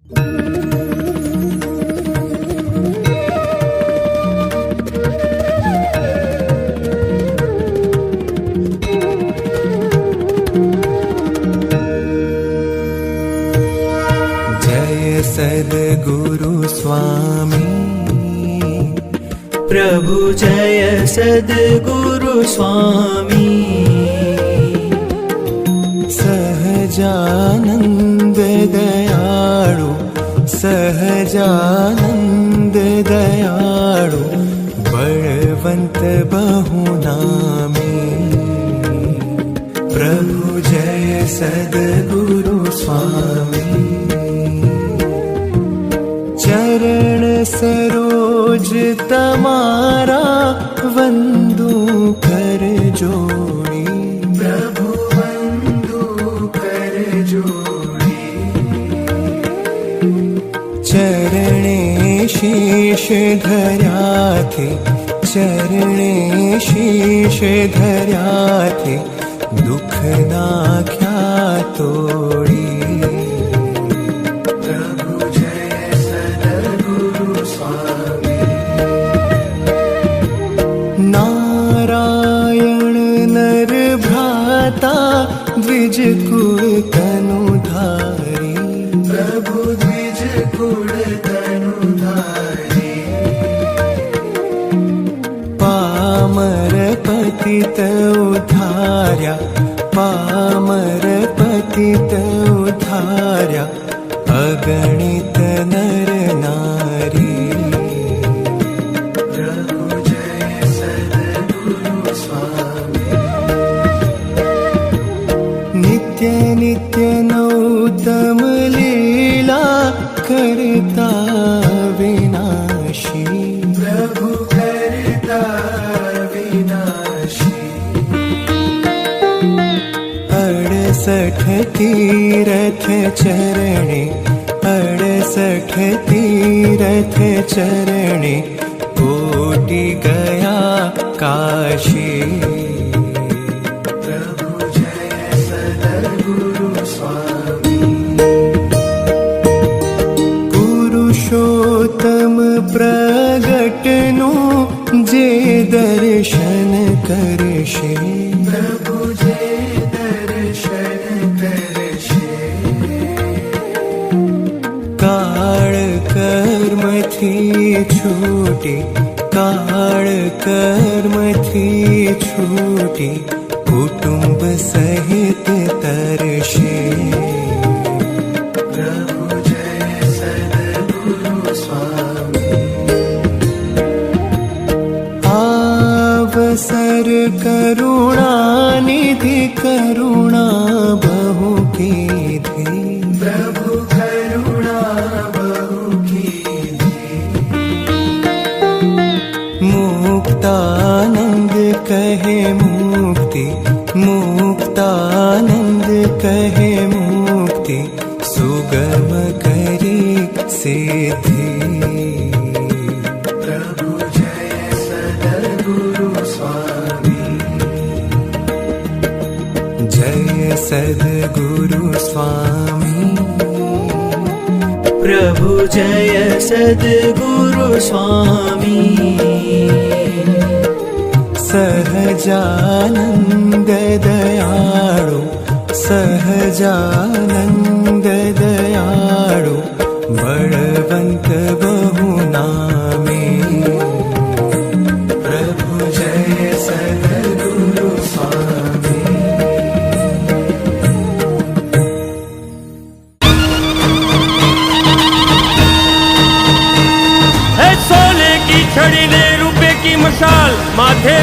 जय सद्गुरु स्वामी प्रभु, जय सद्गुरु स्वामी। सहजानंद दयाळु, सहजानंद दयाळु, बलवंत बहुनामी। प्रभु जय सद्गुरु स्वामी। चरण सरोज तमारा वंदू कर जोड़ी। प्रभु वंदू कर जोड़ी। चरणे शीश धर्या थे, चरणे शीश धर्या थे, दुख नाख्या तोड़ी। नारायण नर भ्राता द्विज कुल तनुधारी। प्रभु द्विज कुल तनुधारी। पामर पतित उद्धार्या, पामर पतित उद्धार्या, अगणित नर नारी। नित्य नित्य नौतम लीला करता विनाशी। प्रभु करता विनाशी। 68 तीरथ चरणे, 68 तीरथ चरणे, कोटि गया काशी। पुरुषोत्तम प्रगटनु जे दर्शन करशे। प्रभु जे दर्शन करशे। काळ कर्म थी छूटी, काळ कर्म थी छूटी, कुटुंब सहित तरशे। अवसर करुणा निधि, करुणा बहु कीधी। प्रभु करुणा बहु कीधी। मुक्तानंद कहे मुक्ति, मुक्तानंद कहे मुक्ति, सुगम करी सिद्धि। जय सद्गुरु स्वामी प्रभु, जय सद्गुरु स्वामी। सहजानंद दयाळु, सहजानंद दयाळु, बलवंत बहुनामी। प्रभु जय सद्गुरु स्वामी। सोने की छड़ी ने रुपए की मशाल माथे